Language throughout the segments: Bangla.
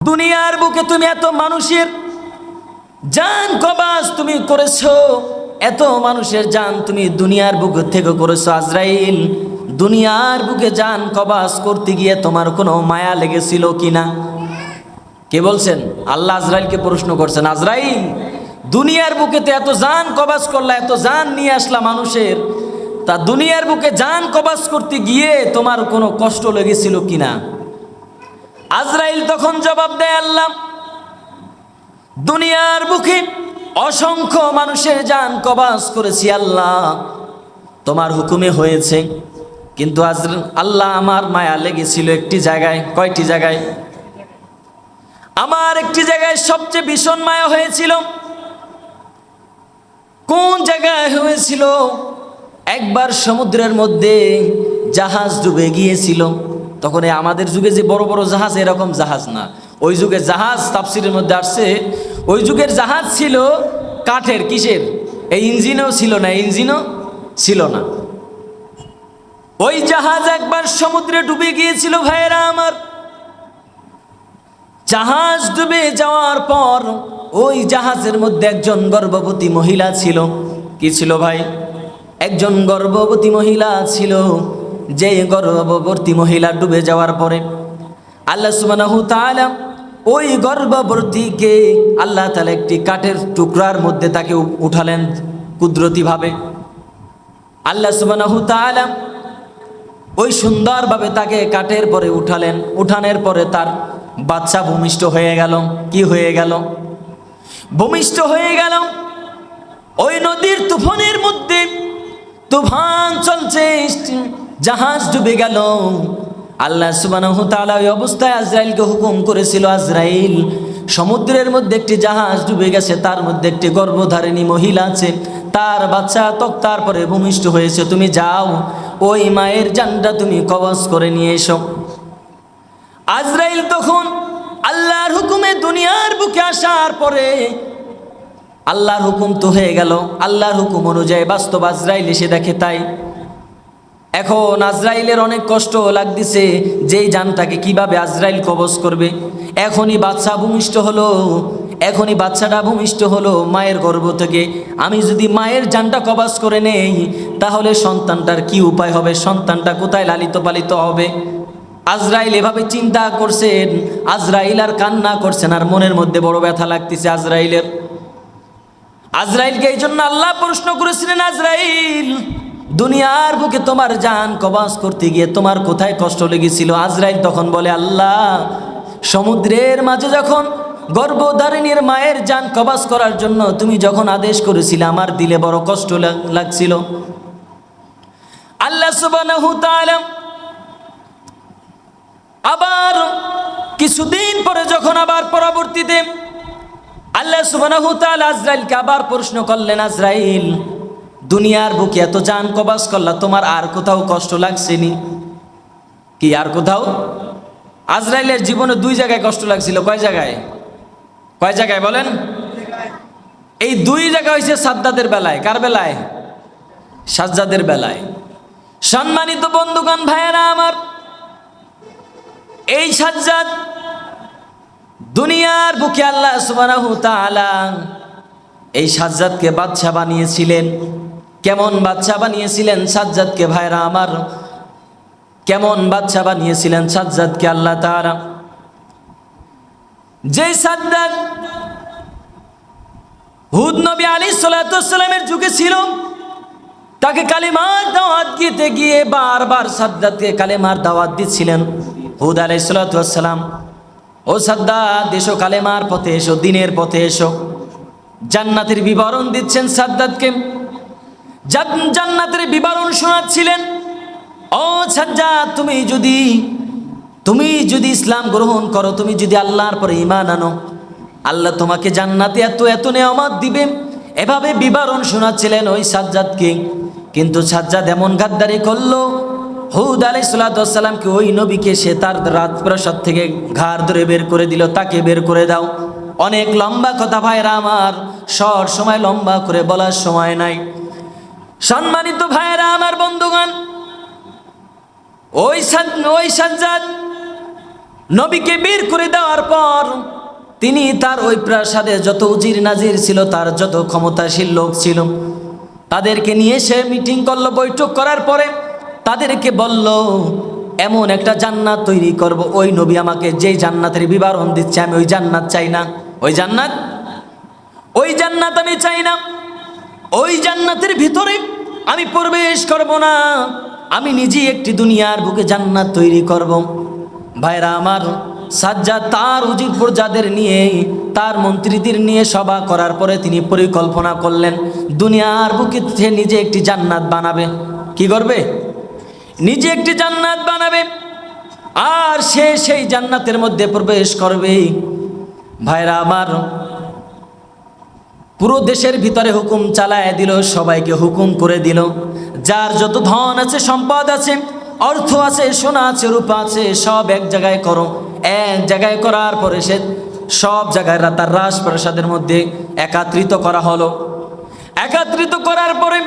দুনিয়ার বুকে তুমি এত মানুষের জান কবাজ তুমি করেছো, এত মানুষের জান তুমি দুনিয়ার বুকে থেকে করেছো। আজরাইল, দুনিয়ার বুকে জান কবাজ করতে গিয়ে তোমার কোনো মায়া লেগেছিল কিনা? কে বলছেন? আল্লাহ আজরাইলকে প্রশ্ন করছেন, আজরাইল দুনিয়ার বুকেতে এত জান কবাজ করলা, এত জান নিয়ে আসলা মানুষের, তা দুনিয়ার বুকে জান কবাজ করতে গিয়ে তোমার কোনো কষ্ট লেগেছিল কিনা? আজরাইল তখন জবাব দেয়, আল্লাহ দুনিয়ার বুকে অসংখ্য মানুষের জান কবাজ করেছি আল্লাহ, তোমার হুকুমে হয়েছে, কিন্তু আল্লাহ আমার মায়া লেগেছিল একটি জায়গায়। কয়টি জায়গায়? আমার একটি জায়গায় সবচেয়ে ভীষণ মায়া হয়েছিল। কোন জায়গায় হয়েছিল? একবার সমুদ্রের মধ্যে জাহাজ ডুবে গিয়েছিল। তখন আমাদের যুগে যে বড় বড় জাহাজ, এরকম জাহাজ না, ওই যুগে জাহাজ তাফসিরের মধ্যে আসছে, ওই যুগের জাহাজ ছিল কাঠের। কিসের? এই ইঞ্জিনও ছিল না, ইঞ্জিনও ছিল না। ওই জাহাজ একবার সমুদ্রে ডুবে গিয়েছিল ভাইয়েরা আমার। জাহাজ ডুবে যাওয়ার পর ওই জাহাজের মধ্যে একজন গর্ভবতী মহিলা ছিল। কি ছিল ভাই? একজন গর্ভবতী মহিলা ছিল। যে গর্ভবতী মহিলা ডুবে যাওয়ার পরে আল্লাহ সুবহানাহু তাআলা ওই গর্ভবতীকে আল্লাহ তাআলা একটি কাঠের টুকরার মধ্যে তাকে উঠালেন কুদরতিভাবে। আল্লাহ সুবহানাহু তাআলা ওই সুন্দরভাবে তাকে কাঠের পরে উঠালেন। উঠানোর পরে তার বাচ্চা ভূমিষ্ঠ হয়ে গেল। কি হয়ে গেল? ভূমিষ্ঠ হয়ে গেল। ওই নদীর তুফানের মধ্যে তুফান চলছে, জাহাজ ডুবে গেল। আল্লাহ সুবহানাহু তাআলা ওই অবস্থায় আজরাইলকে হুকুম করেছিল, আজরাইল সমুদ্রের মধ্যে একটি জাহাজ ডুবে গেছে, তার মধ্যে একটি গর্ভধারিণী মহিলা আছে, তার বাচ্চা তারপরে ভূমিষ্ঠ হয়েছে, তুমি যাও ওই মায়ের জানটা তুমি কবজ করে নিয়ে এসো। আজরাইল তখন আল্লাহর হুকুমে দুনিয়ার বুকে আসার পরে আল্লাহর হুকুম তো হয়ে গেল, আল্লাহর হুকুম অনুযায়ী বাস্তব আজরাইল এসে দেখে তাই। এখন আজরাইলের অনেক কষ্ট লাগতেছে, যেই জানটাকে কিভাবে আজরাইল কবজ করবে। এখনই বাচ্চা ভূমিষ্ঠ হলো, এখনই বাচ্চাটা ভূমিষ্ঠ হলো মায়ের গর্ভ থেকে। আমি যদি মায়ের জানটা কবজ করে নেই, তাহলে সন্তানটার কি উপায় হবে? সন্তানটা কোথায় লালিত পালিত হবে? আজরাইল এভাবে চিন্তা করছেন। আজরাইল আর কান্না করছেন, আর মনের মধ্যে বড় ব্যথা লাগতেছে আজরাইলের। আজরাইলকে এই জন্য আল্লাহ প্রশ্ন করেছিলেন, আজরাইল দুনিয়ার বুকে তোমার জান কবজ করতে গিয়ে তোমার কোথায় কষ্ট লেগেছিল? আজরাইল তখন বলে, আল্লাহ সমুদ্রের মাঝে যখন গর্ভধারিণীর মায়ের জান কবজ করার জন্য তুমি যখন আদেশ করেছিলে, আমার দিলে বড় কষ্ট লাগছিল। আল্লাহ সুবহানাহু তাআলা আবার কিছুদিন পরে যখন আবার পরবর্তীতে আল্লাহ সুবহানাহু তাআলা আজরাইলকে আবার প্রশ্ন করলেন, আজরাইল দুনিয়ার বুকে এত জান কবজ করলা, তোমার আর কোথাও কষ্ট লাগছেনি কি? আর কোথাও? আজরাইলের জীবনে দুই জায়গায় কষ্ট লাগছিল। কয় জায়গায়? কয় জায়গায় বলেন? এই দুই জায়গা হয়েছে সাজ্জাদের বেলায়। কার বেলায়? সাজ্জাদের বেলায়। সম্মানিত বন্ধুগণ, ভাইয়েরা আমার, এই সাজ্জাদ দুনিয়ার বুকে আল্লাহ সুবহানাহু তাআলা এই সাজ্জাদকে বাদশা বানিয়েছিলেন। কেমন বাদশা বানিয়েছিলেন সাজ্জাদকে ভাইরা আমার? কেমন বাদশা বানিয়েছিলেন সাজ্জাদকে আল্লাহ তাআলা? যে সাজ্জাদ হুদ নবী আলাইহিস সালাতু ওয়াস সালামের যুগে ছিল, তাকে কালেমার দাওয়াত দিতে গিয়ে বারবার সাজ্জাদকে কালেমার দাওয়াত দিচ্ছিলেন হুদ আলাইহিস সালাতু ওয়াস সালাম। ও সাজ্জাদ এসো, কালেমার পথে এসো, দিনের পথে এসো। জান্নাতের বিবরণ দিচ্ছেন সাজ্জাদকে, জান্নাতের বিবরণ শোনাচ্ছিলেন। ও সাজ্জাদ তুমি যদি ইসলাম গ্রহণ করো, তুমি যদি আল্লাহর পরে ঈমান আনো, আল্লাহ তোমাকে জান্নাতে এত এত নেয়ামত দিবে। এভাবে বিবরণ শোনাচ্ছিলেন ওই সাজ্জাদকে। কিন্তু সাজ্জাদ এমন গাদ্দারি করলো, হুদ আলাইহিস সালাতু ওয়াস সালামকে, ওই নবীকে সে তার রাজপ্রাসাদ থেকে ঘাড় ধরে বের করে দিল, তাকে বের করে দাও। অনেক লম্বা কথা ভাইরা আমার, শর্ট সময় লম্বা করে বলার সময় নাই। সম্মানিত ভাইরা আমার, বন্ধুগণ, ওই সাজ্জাদ নবীকে বের করে দেওয়ার পর তিনি তার ওই প্রাসাদে যত উজির নাজির ছিল, তার যত ক্ষমতাশীল লোক ছিল, তাদেরকে নিয়ে সে মিটিং করলো। বৈঠক করার পরে তাদেরকে বলল, এমন একটা জান্নাত তৈরি করব, ওই নবী আমাকে যেই জান্নাতের বিবরণ দিচ্ছে আমি ওই জান্নাত চাই না, ওই জান্নাত আমি চাই না। ওই জান্নাতের ভিতরে আমি প্রবেশ করব না, আমি নিজেই একটি দুনিয়ার বুকে জান্নাত তৈরি করব। ভাইরা আমার, সাজ্জাদ তার উজির প্রজাদের নিয়ে, তার মন্ত্রীদের নিয়ে সভা করার পরে তিনি পরিকল্পনা করলেন দুনিয়ার বুকে সে নিজে একটি জান্নাত বানাবে। কি করবে? নিজে একটি জান্নাত বানাবে, আর সে সেই জান্নাতের মধ্যে প্রবেশ করবে। ভাইরা আমার, পুরো দেশের ভিতরে হুকুম চালায় দিল, সবাইকে হুকুম করে দিল, যার যত ধন আছে, সম্পদ আছে, অর্থ আছে, সোনা আছে, রূপা আছে, সব এক জায়গায় করো। এক জায়গায় করার পরে সে সব জায়গায় তার রাজপ্রাসাদের মধ্যে একত্রিত করা হলো। একত্রিত করার পরে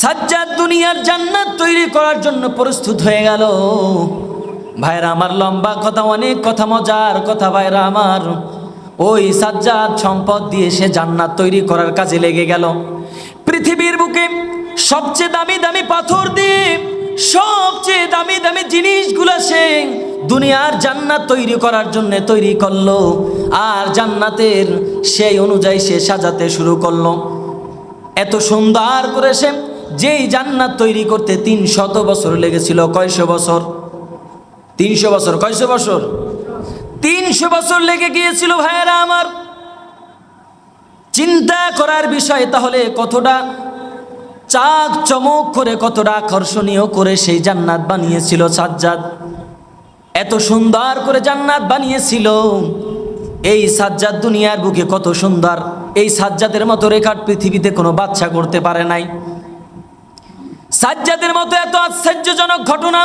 সাজ্জাদ দুনিয়ার জান্নাত তৈরি করার জন্য প্রস্তুত হয়ে গেল। ভাইরা আমার, লম্বা কথা, অনেক কথা, মজার কথা। ভাইরা আমার, ওই সাজ্জাদ সম্পদ দিয়ে সে জান্নাত তৈরি করার কাজে লেগে গেল। পৃথিবীর বুকে সবচেয়ে দামি দামি পাথর দিয়ে সবচেয়ে দামি দামি জিনিসগুলো সে দুনিয়ার জান্নাত তৈরি করার জন্য তৈরি করলো, আর জান্নাতের সেই অনুযায়ী সে সাজাতে শুরু করলো। এত সুন্দর করে সে যেই জান্নাত তৈরি করতে 300 বছর লেগেছিল। কয়শো বছর? 300 বছর। কয়শো বছর? 300 বছর লেগে গিয়েছিল। ভাইয়েরা আমার, চিন্তা করার বিষয় তাহলে কতটা চাক চমক করে, কতটা আকর্ষণীয় করে সেই জান্নাত বানিয়েছিল সাজ্জাদ। এত সুন্দর করে জান্নাত বানিয়েছিল। এই সাজ্জাদ দুনিয়ার বুকে কত সুন্দর, এই সাজ্জাদের মতো রেকর্ড পৃথিবীতে কোনো বাচ্চা করতে পারে নাই। সাজ্জাদের মতো এত আশ্চর্যজনক ঘটনা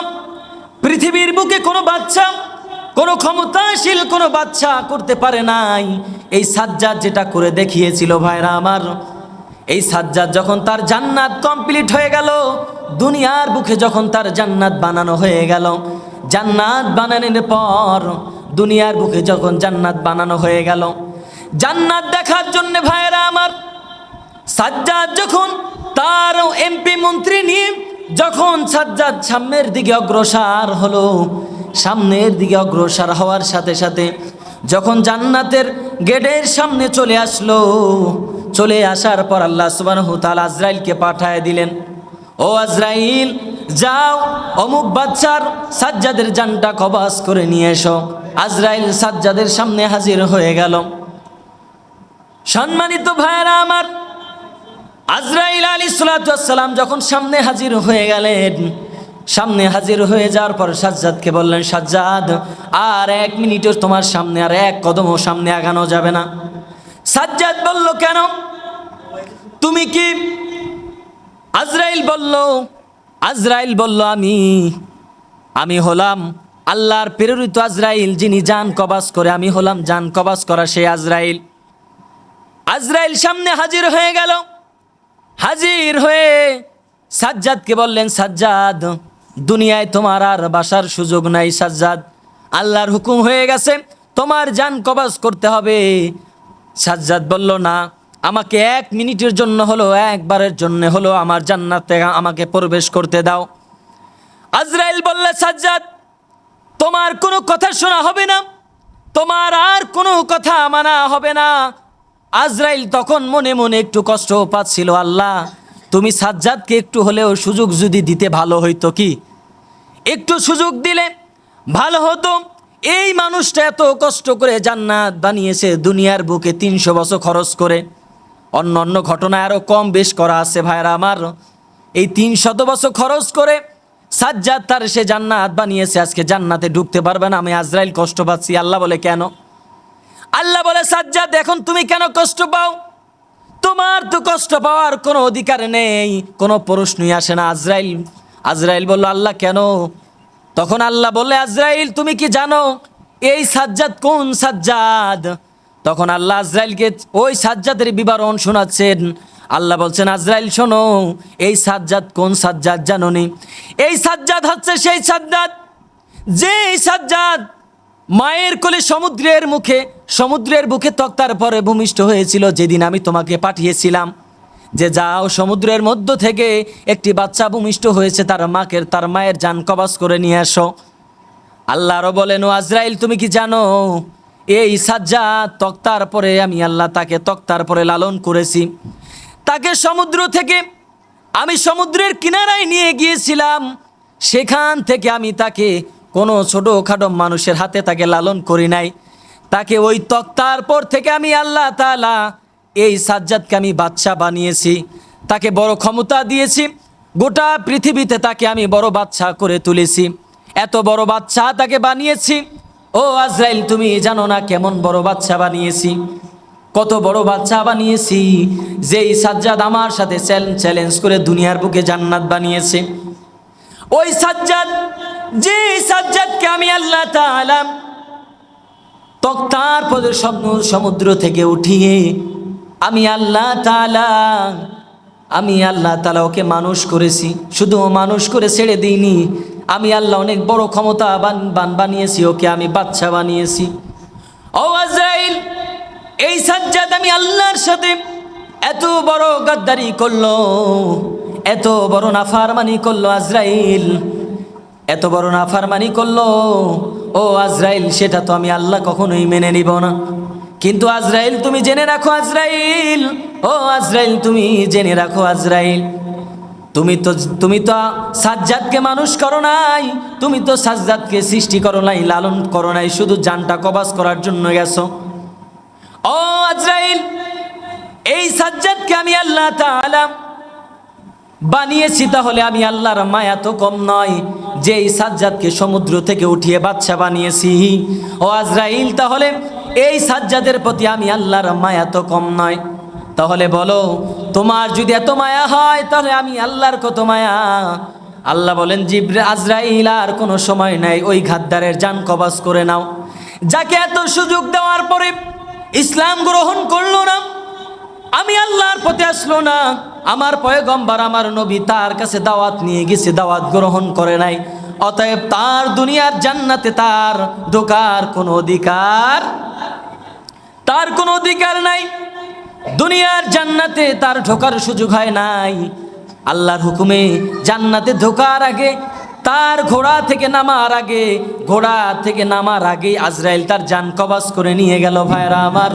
পৃথিবীর বুকে কোনো বাচ্চা, কোনো ক্ষমতাশীল কোনো বাচ্চা করতে পারে নাই। এই সাজ্জাদ যেটা করে দেখিয়েছিল। ভাইরা আমার, এই সাজ্জাদ যখন তার জান্নাত কমপ্লিট হয়ে গেল, দুনিয়ার বুকে যখন তার জান্নাত বানানো হয়ে গেল, জান্নাত বানানোর পর দুনিয়ার বুকে যখন জান্নাত বানানো হয়ে গেল, জান্নাত দেখার জন্য ভাইরা আমার, সাজ্জাদ যখন তার এমপি মন্ত্রী নিয়ে যখন সাজ্জাদ সামনের দিকে অগ্রসর হলো, সামনের দিকে অগ্রসর হওয়ার সাথে সাথে যখন জান্নাতের গেটের সামনে চলে আসলো, চলে আসার পর আল্লাহ সুবহানাহু ওয়া তাআলা আজরাইলকে পাঠায় দিলেন, ও আজরাইল, যাও অমুক বাচ্চার সাজ্জাদের জানটা কবজ করে নিয়ে এসো। আজরাইল সাজ্জাদের সামনে হাজির হয়ে গেল। সম্মানিত ভাইরা আমার, আজরাইল আলাইহিস সালাতু ওয়াস সালাম যখন সামনে হাজির হয়ে গেলেন, সামনে হাজির হয়ে যাওয়ার পর সাজ্জাদকে বললেন, সাজ্জাদ, আর 1 মিনিটও তোমার সামনে, আর 1 কদমও সামনে আগানো যাবে না। সাজ্জাদ বলল, কেন? তুমি কি? আজরাইল বলল, আমি হলাম আল্লাহর প্রেরিত আজরাইল, যিনি জান কবজ করে। আমি হলাম জান কবজ করা সেই আজরাইল। আজরাইল সামনে হাজির হয়ে গেল। হাজির হয়ে সাজ্জাদকে বললেন, সাজ্জাদ, দুনিয়ায় তোমার আর বাসার সুযোগ নাই। সাজ্জাদ, আল্লাহর হুকুম হয়ে গেছে, তোমার জান কবজ করতে হবে। সাজ্জাদ বলল, না, আমাকে 1 মিনিটের জন্য হলো, একবারের জন্য হলো আমার জান্নাতে আমাকে প্রবেশ করতে দাও। আজরাইল বললে, সাজ্জাদ, তোমার কোনো কথা শোনা হবে না, তোমার আর কোনো কথা মানা হবে না। আজরাইল তখন মনে মনে একটু কষ্ট পাচ্ছিল, আল্লাহ, তুমি সাজ্জাদকে একটু হলেও সুযোগ যদি দিতে ভালো হইতো। কি একটু সুযোগ দিলে ভালো হতো। এই মানুষটা এত কষ্ট করে জান্নাত বানিয়েছে দুনিয়ার বুকে 300 বছর খরচ করে। অন্য ঘটনা আরও কম বেশ করা আছে। ভাইরা আমার, এই 300 বছর খরচ করে সাজ্জাদ তার সে জান্নাত বানিয়েছে, আজকে জান্নাতে ঢুকতে পারবে না। আমি আজরাইল কষ্ট পাচ্ছি। আল্লাহ বলে, কেন? আল্লাহ বলে, সাজ্জাদ, এখন তুমি কেন কষ্ট পাও? তোমার তো কষ্ট পাওয়ার কোনো অধিকার নেই, কোনো প্রশ্নই আসে না। আজরাইল বলল, আল্লাহ, কেন? তখন আল্লাহ বললে, আজরাইল, তুমি কি জানো এই সাজ্জাদ কোন সাজ্জাদ? তখন আল্লাহ আজরাইলকে ওই সাজ্জাদের বিবরণ শোনাচ্ছেন। আল্লাহ বলছেন, আজরাইল, শোনো, এই সাজ্জাদ কোন সাজ্জাদ জানোনি? এই সাজ্জাদ হচ্ছে সেই সাজ্জাদ, যে সাজ্জাদ মায়ের কোলে সমুদ্রের বুকে তক্তার পরে ভূমিষ্ঠ হয়েছিল যেদিন আমি তোমাকে পাঠিয়েছিলাম যে যাও সমুদ্রের মধ্য থেকে একটি বাচ্চা ভূমিষ্ঠ হয়েছে তার মায়ের জান কবজ করে নিয়ে আসো। আল্লাহরও বলেন, ও আজরাইল তুমি কি জানো এই সাজ্জাদ তক্তার পরে আমি আল্লাহ তাকে তক্তার পরে লালন করেছি। তাকে আমি সমুদ্রের কিনারায় নিয়ে গিয়েছিলাম, সেখান থেকে আমি তাকে কোনো ছোটোখাটো মানুষের হাতে তাকে লালন করি নাই। তাকে ওই তক্তার পর থেকে আমি আল্লাহ তাআলা এই সাজ্জাদকে আমি বাদশা বানিয়েছি, তাকে বড় ক্ষমতা দিয়েছি, গোটা পৃথিবীতে তাকে আমি বড় বাদশা করে তুলেছি, এত বড় বাদশা তাকে বানিয়েছি। ও আজরাইল তুমি জানো না কেমন বড় বাদশা বানিয়েছি, কত বড় বাদশা বানিয়েছি, যেই সাজ্জাদ আমার সাথে চ্যালেঞ্জ করে দুনিয়ার বুকে জান্নাত বানিয়েছে। ওই সাজ্জাদ, যে সাজ্জাদকে আমি আল্লাহ তাআলা তক্তার পরে সমুদ্র থেকে উঠিয়ে আমি আল্লাহ তাআলা ওকে মানুষ করেছি। শুধু মানুষ করে ছেড়ে দিইনি, আমি আল্লাহ অনেক বড় ক্ষমতা বানিয়েছি, ওকে আমি বাদশা বানিয়েছি। ও আজরাইল, এই সাজ্জাদ আমি আল্লাহর সাথে এত বড় গাদ্দারি করলো, এত বড় নাফরমানি করলো আজরাইল, এত বড় নাফরমানি করলো। ও আজরাইল, সেটা তো আমি আল্লাহ কখনোই মেনে নিব না। কিন্তু আজরাইল তুমি জেনে রাখো, আজরাইল, ও আজরাইল তুমি জেনে রাখো, আজরাইল তুমি তো সাজ্জাদকে মানুষ করো নাই, তুমি তো সাজ্জাদকে সৃষ্টি করো নাই, লালন করো নাই, শুধু জানটা কবজ করার জন্য গেছো। ও আজরাইল, এই সাজ্জাদকে আমি আল্লাহ তাআলা বানিয়েছি, তাহলে আমি আল্লাহর মায়া তো কম নয় যে এই সাজ্জাদকে সমুদ্র থেকে উঠিয়ে বাদশা বানিয়েছি। ও আজরাইল, তাহলে এই সাজ্জাদের প্রতি আমি আল্লাহর মায়া তো কম নয়। তাহলে বলো, তোমার যদি এত মায়া হয় তাহলে আমি আল্লাহর কত মায়া। আল্লাহ বলেন, আজরাইল আর কোনো সময় নাই, ওই গাদ্দারের জান কবজ করে নাও, যাকে এত সুযোগ দেওয়ার পরে ইসলাম গ্রহণ করলো না, আমি আল্লাহর পথে আসলো না, আমার পয়গম্বর আমার নবী তার কাছে দাওয়াত নিয়ে গেছে, দাওয়াত গ্রহণ করে নাই, অতএব তার দুনিয়ার জান্নাতে তার ঢোকার কোনো অধিকার নাই, দুনিয়ার জান্নাতে তার ঢোকার সুযোগ হয় নাই। আল্লাহর হুকুমে জান্নাতে ঢোকার আগে, তার ঘোড়া থেকে নামার আগে আজরাইল তার জান কবজ করে নিয়ে গেল। ভাইরা আমার,